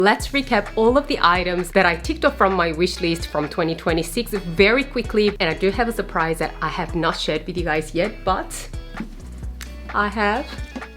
Let's recap all of the items that I ticked off from my wish list from 2026 very quickly. And I do have a surprise that I have not shared with you guys yet, but I have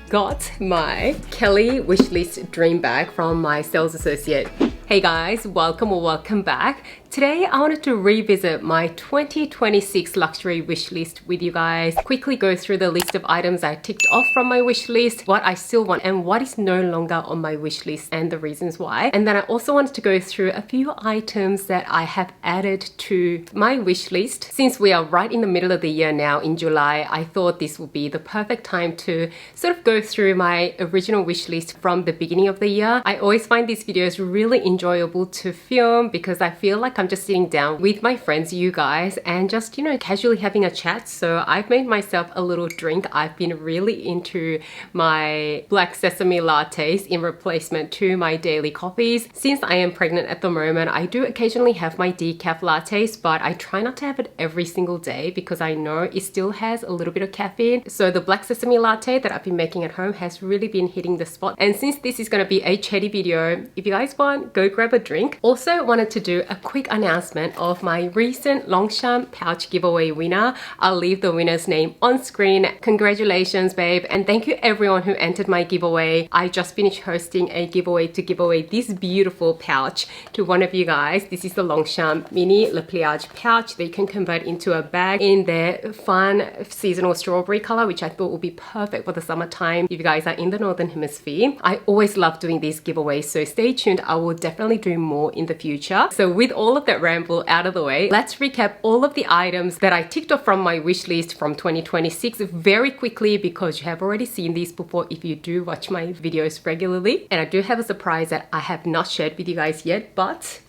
got my Kelly wishlist dream bag from my sales associate. Hey guys, welcome or welcome back. Today I wanted to revisit my 2026 luxury wish list with you guys. Quickly go through the list of items I ticked off from my wish list, what I still want and what is no longer on my wish list and the reasons why. And then I also wanted to go through a few items that I have added to my wish list. Since we are right in the middle of the year now in July, I thought this would be the perfect time to sort of go through my original wish list from the beginning of the year. I always find these videos really enjoyable to film because I feel like I'm just sitting down with my friends, you guys, and just, you know, casually having a chat. So I've made myself a little drink. I've been really into my black sesame lattes in replacement to my daily coffees. Since I am pregnant at the moment, I do occasionally have my decaf lattes, but I try not to have it every single day because I know it still has a little bit of caffeine. So the black sesame latte that I've been making at home has really been hitting the spot. And since this is going to be a chatty video, if you guys want, go grab a drink. Also wanted to do a quick announcement of my recent Longchamp pouch giveaway winner. I'll leave the winner's name on screen. Congratulations, babe. And thank you everyone who entered my giveaway. I just finished hosting a giveaway to give away this beautiful pouch to one of you guys. This is the Longchamp Mini Le Pliage pouch that you can convert into a bag in their fun seasonal strawberry color, which I thought would be perfect for the summertime if you guys are in the Northern Hemisphere. I always love doing these giveaways, so stay tuned. I will definitely do more in the future. So with all of that ramble out of the way, let's recap all of the items that I ticked off from my wish list from 2026 very quickly because you have already seen these before if you do watch my videos regularly. And I do have a surprise that I have not shared with you guys yet, but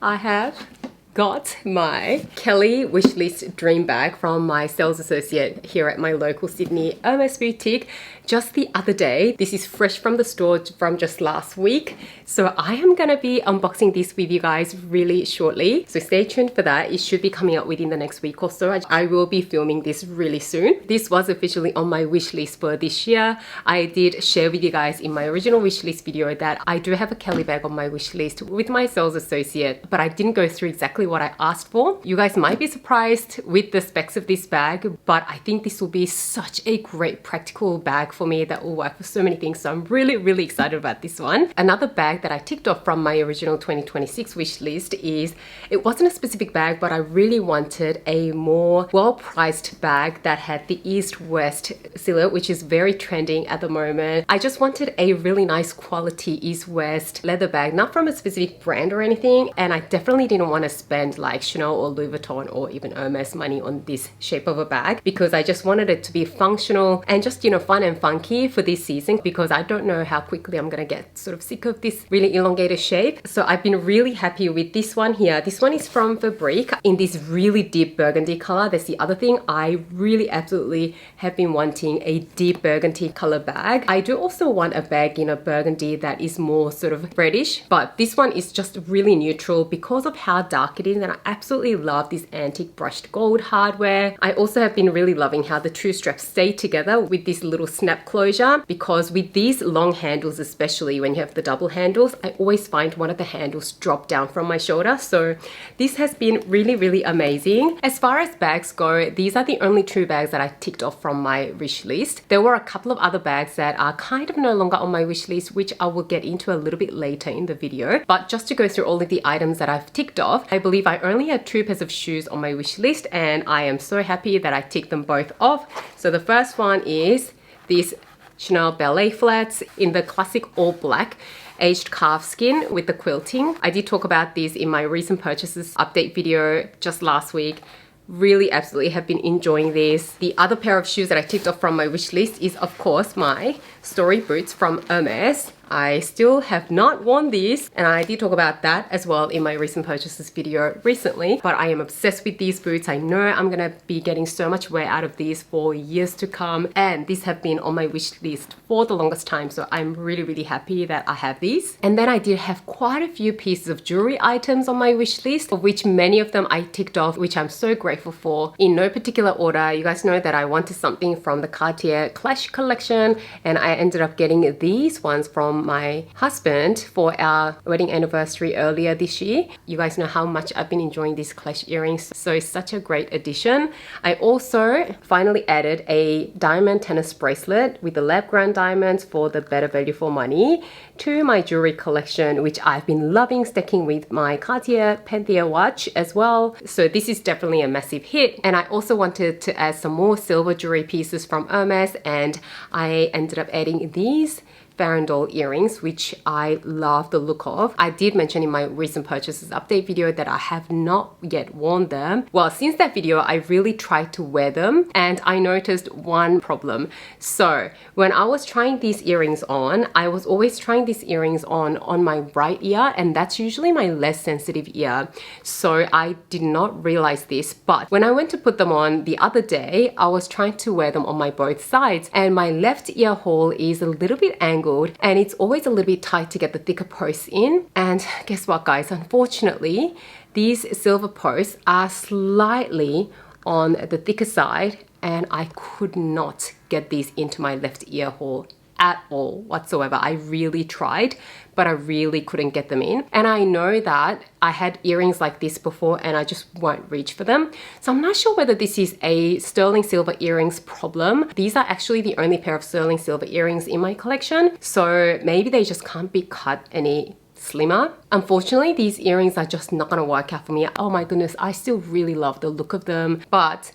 I have got my Kelly wishlist dream bag from my sales associate here at my local Sydney Hermes boutique just the other day. This is fresh from the store from just last week. So I am gonna be unboxing this with you guys really shortly. So stay tuned for that. It should be coming out within the next week or so. I will be filming this really soon. This was officially on my wish list for this year. I did share with you guys in my original wish list video that I do have a Kelly bag on my wish list with my sales associate, but I didn't go through exactly what I asked for. You guys might be surprised with the specs of this bag, but I think this will be such a great practical bag for me that will work for so many things. So I'm really excited about this one. Another bag that I ticked off from my original 2026 wish list is, it wasn't a specific bag, but I really wanted a more well-priced bag that had the East-West silhouette, which is very trending at the moment. I just wanted a really nice quality East-West leather bag, not from a specific brand or anything, and I definitely didn't want to spend like Chanel or Louis Vuitton or even Hermes money on this shape of a bag because I just wanted it to be functional and just, you know, fun and funky for this season because I don't know how quickly I'm gonna get sort of sick of this really elongated shape. So I've been really happy with this one here. This one is from Fabrique in this really deep burgundy color. That's the other thing. I really absolutely have been wanting a deep burgundy color bag. I do also want a bag in a burgundy that is more sort of reddish, but this one is just really neutral because of how dark it is. And I absolutely love this antique brushed gold hardware. I also have been really loving how the two straps stay together with this little snap closure, because with these long handles, especially when you have the double handles, I always find one of the handles drop down from my shoulder. So this has been really amazing. As far as bags go, these are the only two bags that I ticked off from my wish list. There were a couple of other bags that are kind of no longer on my wish list, which I will get into a little bit later in the video. But just to go through all of the items that I've ticked off, I believe I only had 2 pairs of shoes on my wish list, and I am so happy that I ticked them both off. So the first one is these Chanel ballet flats in the classic all black aged calf skin with the quilting. I did talk about these in my recent purchases update video just last week. Really absolutely have been enjoying this. The other pair of shoes that I ticked off from my wish list is of course my story boots from Hermes. I still have not worn these, and I did talk about that as well in my recent purchases video recently, but I am obsessed with these boots. I know I'm gonna be getting so much wear out of these for years to come, and these have been on my wish list for the longest time, so I'm really happy that I have these. And then I did have quite a few pieces of jewelry items on my wish list, of which many of them I ticked off, which I'm so grateful for. In no particular order, you guys know that I wanted something from the Cartier Clash collection, and I ended up getting these ones from from my husband for our wedding anniversary earlier this year. You guys know how much I've been enjoying these Clash earrings, so it's such a great addition. I also finally added a diamond tennis bracelet with the lab ground diamonds for the better value for money to my jewelry collection, which I've been loving stacking with my Cartier Panthea watch as well. So this is definitely a massive hit. And I also wanted to add some more silver jewelry pieces from Hermes, and I ended up adding these Farandole earrings, which I love the look of. I did mention in my recent purchases update video that I have not yet worn them. Well, since that video, I really tried to wear them and I noticed one problem. So when I was trying these earrings on, I was always trying these earrings on my right ear, and that's usually my less sensitive ear. So I did not realize this, but when I went to put them on the other day, I was trying to wear them on my both sides, and my left ear hole is a little bit angled and it's always a little bit tight to get the thicker posts in. And guess what, guys? Unfortunately, these silver posts are slightly on the thicker side, and I could not get these into my left ear hole at all whatsoever. I really tried, but I really couldn't get them in. And I know that I had earrings like this before and I just won't reach for them. So I'm not sure whether this is a sterling silver earrings problem. These are actually the only pair of sterling silver earrings in my collection. So maybe they just can't be cut any slimmer. Unfortunately, these earrings are just not gonna work out for me. Oh my goodness, I still really love the look of them, but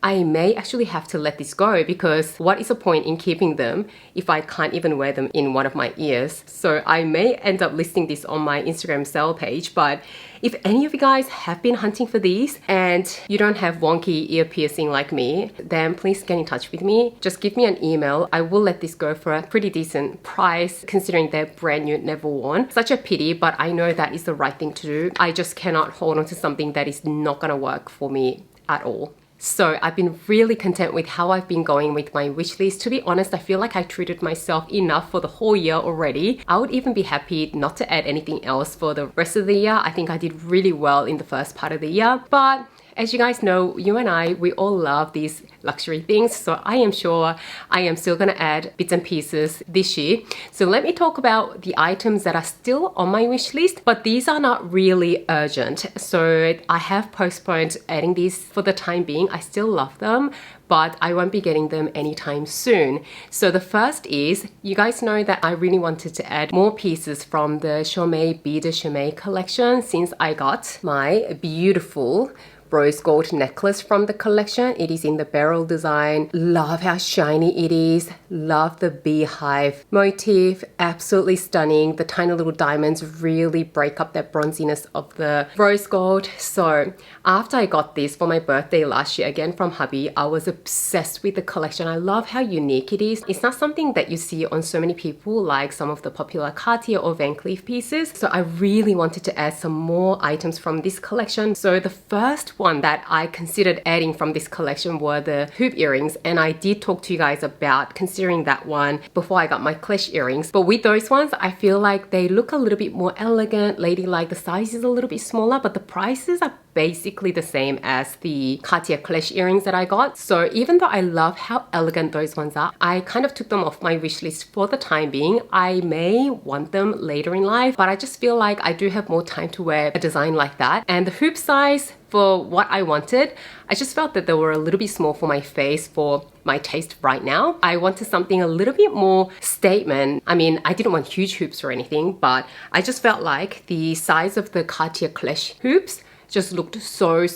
I may actually have to let this go, because what is the point in keeping them if I can't even wear them in one of my ears? So I may end up listing this on my Instagram sale page, but if any of you guys have been hunting for these and you don't have wonky ear piercing like me, then please get in touch with me. Just give me an email. I will let this go for a pretty decent price considering they're brand new, never worn. Such a pity, but I know that is the right thing to do. I just cannot hold on to something that is not gonna work for me at all. So I've been really content with how I've been going with my wish list. To be honest, I feel like I treated myself enough for the whole year already. I would even be happy not to add anything else for the rest of the year. I think I did really well in the first part of the year, but as you guys know, you and I, we all love these luxury things. So I am sure I am still gonna add bits and pieces this year. So let me talk about the items that are still on my wish list, but these are not really urgent. So I have postponed adding these for the time being. I still love them, but I won't be getting them anytime soon. So the first is, you guys know that I really wanted to add more pieces from the Hermes Be de Hermes collection since I got my beautiful rose gold necklace from the collection. It is in the beryl design. Love how shiny it is. Love the beehive motif. Absolutely stunning. The tiny little diamonds really break up that bronziness of the rose gold. So after I got this for my birthday last year, again from hubby, I was obsessed with the collection. I love how unique it is. It's not something that you see on so many people like some of the popular Cartier or Van Cleef pieces. So I really wanted to add some more items from this collection. So the first one that I considered adding from this collection were the hoop earrings, and I did talk to you guys about considering that one before I got my Clash earrings. But with those ones, I feel like they look a little bit more elegant, ladylike. The size is a little bit smaller, but the prices are basically the same as the Cartier Clash earrings that I got. So even though I love how elegant those ones are, I kind of took them off my wish list for the time being. I may want them later in life, but I just feel like I do have more time to wear a design like that. And the hoop size for what I wanted, I just felt that they were a little bit small for my face, for my taste right now. I wanted something a little bit more statement. I mean, I didn't want huge hoops or anything, but I just felt like the size of the Cartier Clash hoops just looked so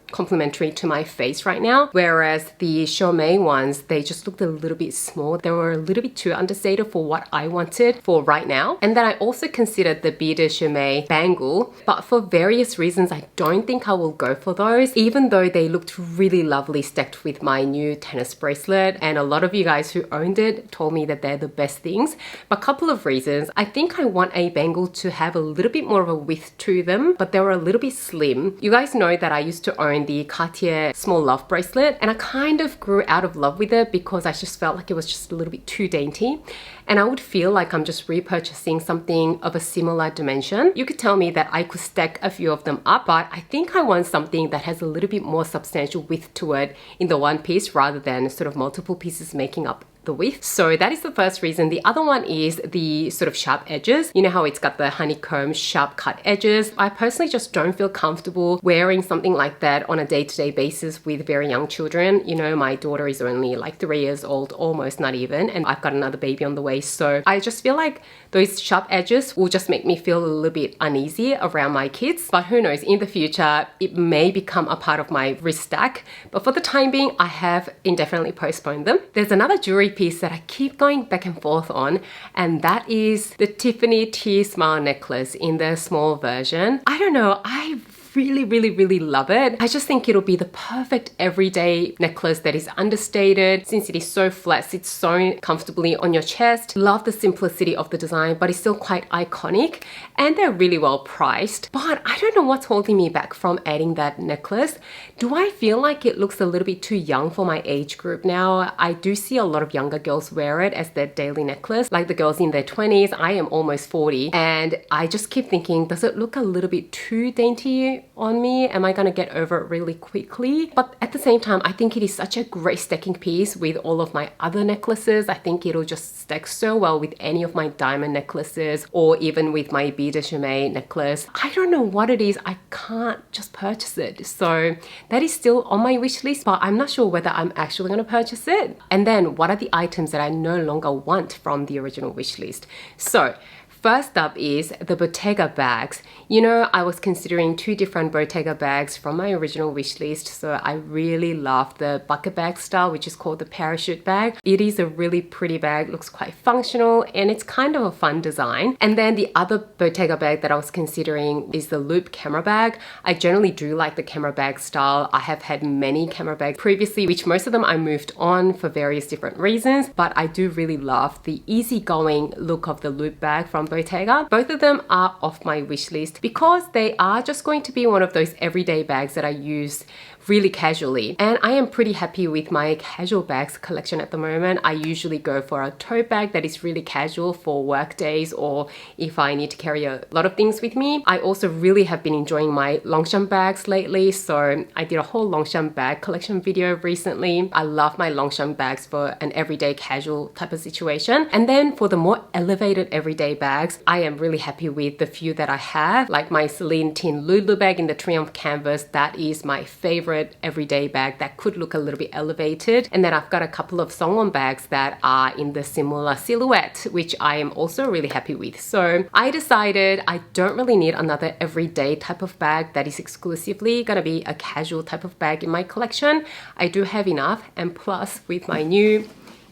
complementary to my face right now, whereas the Hermes ones, they just looked a little bit small. They were a little bit too understated for what I wanted for right now. And then I also considered the Be de Hermes bangle, but for various reasons I don't think I will go for those, even though they looked really lovely stacked with my new tennis bracelet, and a lot of you guys who owned it told me that they're the best things. But a couple of reasons. I think I want a bangle to have a little bit more of a width to them, but they were a little bit slim. You guys know that I used to own the Cartier small love bracelet, and I kind of grew out of love with it because I just felt like it was just a little bit too dainty, and I would feel like I'm just repurchasing something of a similar dimension. You could tell me that I could stack a few of them up, but I think I want something that has a little bit more substantial width to it in the one piece rather than sort of multiple pieces making up the width. So that is the first reason. The other one is the sort of sharp edges. You know how it's got the honeycomb sharp cut edges. I personally just don't feel comfortable wearing something like that on a day-to-day basis with very young children. You know, my daughter is only like 3 years old, almost, not even, and I've got another baby on the way. So I just feel like those sharp edges will just make me feel a little bit uneasy around my kids. But who knows, in the future, it may become a part of my wrist stack. But for the time being, I have indefinitely postponed them. There's another jewelry piece that I keep going back and forth on, and that is the Tiffany Tear Smile necklace in the small version. I don't know, I really love it. I just think it'll be the perfect everyday necklace that is understated since it is so flat, sits so comfortably on your chest. Love the simplicity of the design, but it's still quite iconic, and they're really well priced. But I don't know what's holding me back from adding that necklace. Do I feel like it looks a little bit too young for my age group now? I do see a lot of younger girls wear it as their daily necklace, like the girls in their 20s. I am almost 40, and I just keep thinking, does it look a little bit too dainty on me? Am I gonna get over it really quickly? But at the same time, I think it is such a great stacking piece with all of my other necklaces. I think it'll just stack so well with any of my diamond necklaces, or even with my Bille de Chimay necklace. I don't know what it is, I can't just purchase it. So that is still on my wish list, but I'm not sure whether I'm actually gonna purchase it. And then what are the items that I no longer want from the original wish list? So first up is the Bottega bags. You know, I was considering 2 different Bottega bags from my original wish list. So I really love the bucket bag style, which is called the parachute bag. It is a really pretty bag, looks quite functional, and it's kind of a fun design. And then the other Bottega bag that I was considering is the loop camera bag. I generally do like the camera bag style. I have had many camera bags previously, which most of them I moved on for various different reasons, but I do really love the easygoing look of the loop bag from Bottega. Both of them are off my wish list because they are just going to be one of those everyday bags that I use really casually. And I am pretty happy with my casual bags collection at the moment. I usually go for a tote bag that is really casual for work days, or if I need to carry a lot of things with me. I also really have been enjoying my Longchamp bags lately, so I did a whole Longchamp bag collection video recently. I love my Longchamp bags for an everyday casual type of situation. And then for the more elevated everyday bags, I am really happy with the few that I have, like my Celine Tin Lulu bag in the Triumph canvas. That is my favorite everyday bag that could look a little bit elevated. And then I've got a couple of Songwon bags that are in the similar silhouette, which I am also really happy with. So I decided I don't really need another everyday type of bag that is exclusively gonna be a casual type of bag in my collection. I do have enough, and plus with my new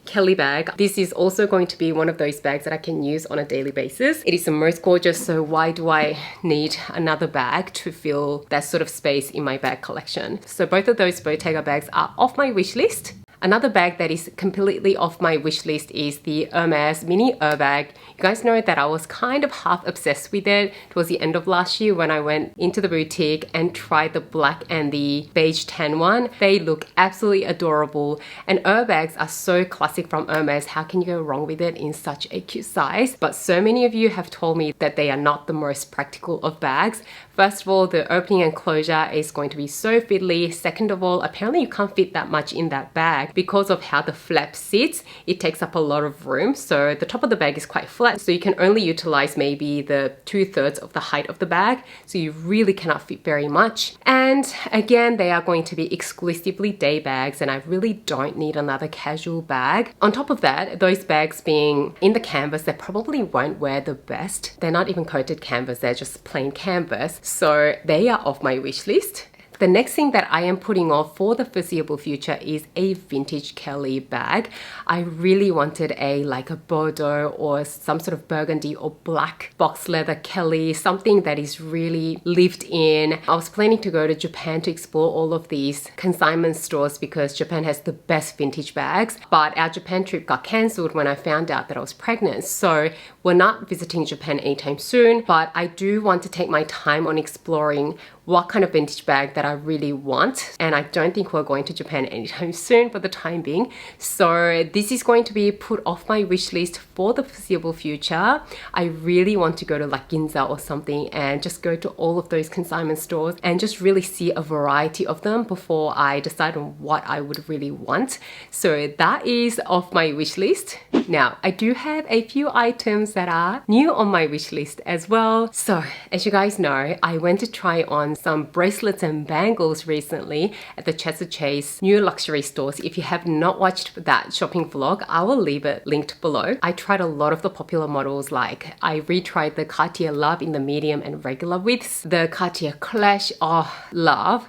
Kelly bag, this is also going to be one of those bags that I can use on a daily basis. It is the most gorgeous, so why do I need another bag to fill that sort of space in my bag collection? So both of those Bottega bags are off my wish list. Another bag that is completely off my wish list is the Hermes mini bag. You guys know that I was kind of half obsessed with it towards the end of last year when I went into the boutique and tried the black and the beige tan one. They look absolutely adorable, and bags are so classic from Hermes. How can you go wrong with it in such a cute size? But so many of you have told me that they are not the most practical of bags. First of all, the opening and closure is going to be so fiddly. Second of all, apparently you can't fit that much in that bag because of how the flap sits. It takes up a lot of room. So the top of the bag is quite flat, so you can only utilize maybe the 2/3 of the height of the bag. So you really cannot fit very much. And again, they are going to be exclusively day bags, and I really don't need another casual bag. On top of that, those bags being in the canvas, they probably won't wear the best. They're not even coated canvas, they're just plain canvas. So they are off my wish list. The next thing that I am putting off for the foreseeable future is a vintage Kelly bag. I really wanted like a Bordeaux or some sort of burgundy or black box leather Kelly, something that is really lived in. I was planning to go to Japan to explore all of these consignment stores because Japan has the best vintage bags, but our Japan trip got cancelled when I found out that I was pregnant. So we're not visiting Japan anytime soon, but I do want to take my time on exploring what kind of vintage bag that I really want. And I don't think we're going to Japan anytime soon for the time being. So this is going to be put off my wish list for the foreseeable future. I really want to go to like Ginza or something and just go to all of those consignment stores and just really see a variety of them before I decide on what I would really want. So that is off my wish list. Now, I do have a few items that are new on my wish list as well. So as you guys know, I went to try on some bracelets and bangles recently at the Chester Chase new luxury stores. If you have not watched that shopping vlog, I will leave it linked below. I tried a lot of the popular models, like I retried the Cartier Love in the medium and regular widths, the Cartier Clash, oh love,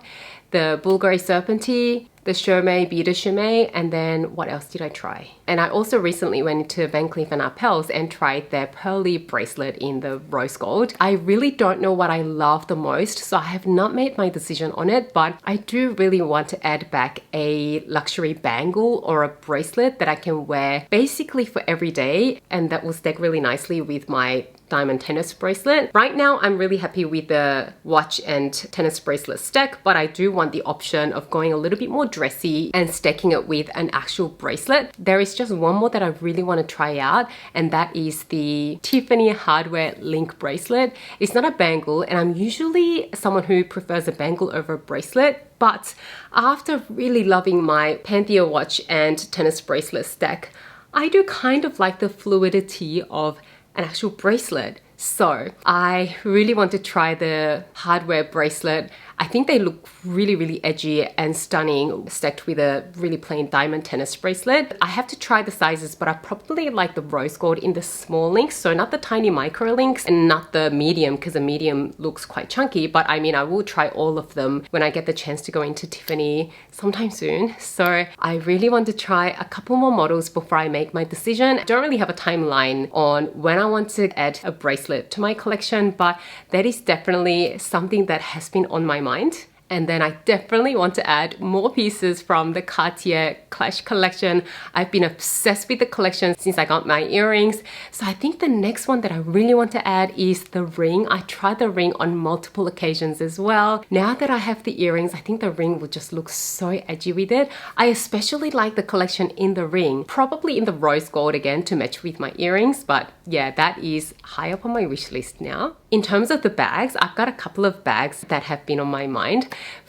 the Bulgari Serpentine, the Hermes Beater Chimay, and then what else did I try? And I also recently went into Van Cleef & Arpels and tried their pearly bracelet in the rose gold. I really don't know what I love the most, so I have not made my decision on it, but I do really want to add back a luxury bangle or a bracelet that I can wear basically for every day, and that will stack really nicely with my diamond tennis bracelet. Right now, I'm really happy with the watch and tennis bracelet stack, but I do want the option of going a little bit more dressy and stacking it with an actual bracelet. There is just one more that I really want to try out, and that is the Tiffany hardware link bracelet. It's not a bangle, and I'm usually someone who prefers a bangle over a bracelet, but after really loving my Panthea watch and tennis bracelet stack, I do kind of like the fluidity of an actual bracelet. So I really want to try the hardware bracelet. I think they look really edgy and stunning stacked with a really plain diamond tennis bracelet. I have to try the sizes, but I probably like the rose gold in the small links, so not the tiny micro links and not the medium, because the medium looks quite chunky. But I mean, I will try all of them when I get the chance to go into Tiffany sometime soon. So I really want to try a couple more models before I make my decision. I don't really have a timeline on when I want to add a bracelet to my collection, but that is definitely something that has been on my mind. And then I definitely want to add more pieces from the Cartier Clash collection. I've been obsessed with the collection since I got my earrings. So I think the next one that I really want to add is the ring. I tried the ring on multiple occasions as well. Now that I have the earrings, I think the ring will just look so edgy with it. I especially like the collection in the ring, probably in the rose gold again to match with my earrings. But yeah, that is high up on my wish list now. In terms of the bags, I've got a couple of bags that have been on my mind.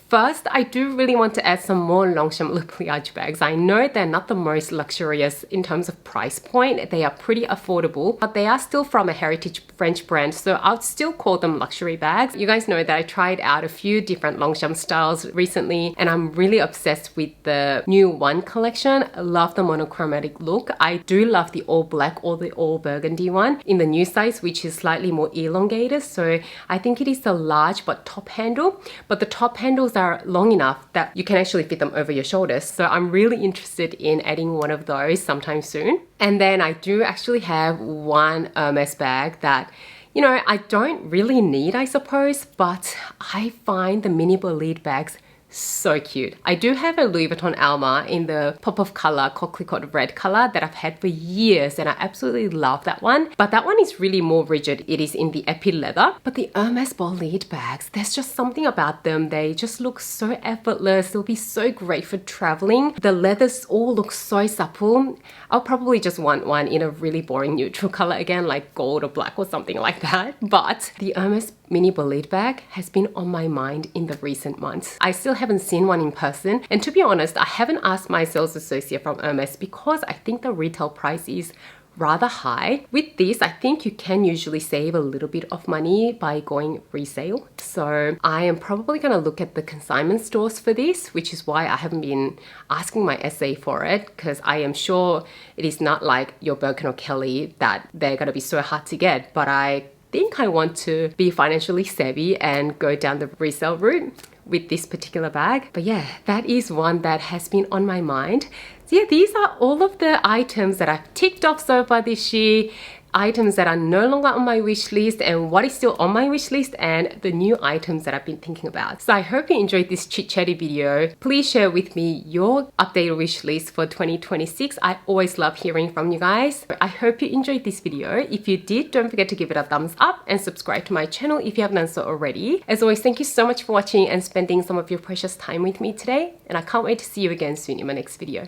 First, I do really want to add some more Longchamp Le Pliage bags. I know they're not the most luxurious in terms of price point. They are pretty affordable, but they are still from a heritage French brand, so I'd still call them luxury bags. You guys know that I tried out a few different Longchamp styles recently, and I'm really obsessed with the new One collection. I love the monochromatic look. I do love the all black or the all burgundy one in the new size, which is slightly more elongated. So I think it is the large but top handle, but the top handles are long enough that you can actually fit them over your shoulders. So I'm really interested in adding one of those sometime soon. And then I do actually have one Hermes bag that, you know, I don't really need, I suppose, but I find the mini bolide bags so cute. I do have a Louis Vuitton Alma in the pop of color, coquelicot red color that I've had for years, and I absolutely love that one. But that one is really more rigid. It is in the epi leather. But the Hermes bolide bags, there's just something about them. They just look so effortless. They'll be so great for traveling. The leathers all look so supple. I'll probably just want one in a really boring neutral color again, like gold or black or something like that. But the Hermes mini bolide bag has been on my mind in the recent months. I still haven't seen one in person, and to be honest, I haven't asked my sales associate from Hermes because I think the retail price is rather high. With this, I think you can usually save a little bit of money by going resale. So I am probably going to look at the consignment stores for this, which is why I haven't been asking my SA for it, because I am sure it is not like your Birkin or Kelly that they're going to be so hard to get. But I think I want to be financially savvy and go down the resale route with this particular bag. But yeah, that is one that has been on my mind. So yeah, these are all of the items that I've ticked off so far this year. items that are no longer on my wish list and what is still on my wish list and the new items that I've been thinking about. So I hope you enjoyed this chit-chatty video. Please share with me your updated wish list for 2026. I always love hearing from you guys. I hope you enjoyed this video. If you did, don't forget to give it a thumbs up and subscribe to my channel if you haven't done so already. As always, thank you so much for watching and spending some of your precious time with me today, and I can't wait to see you again soon in my next video.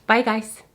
Bye guys!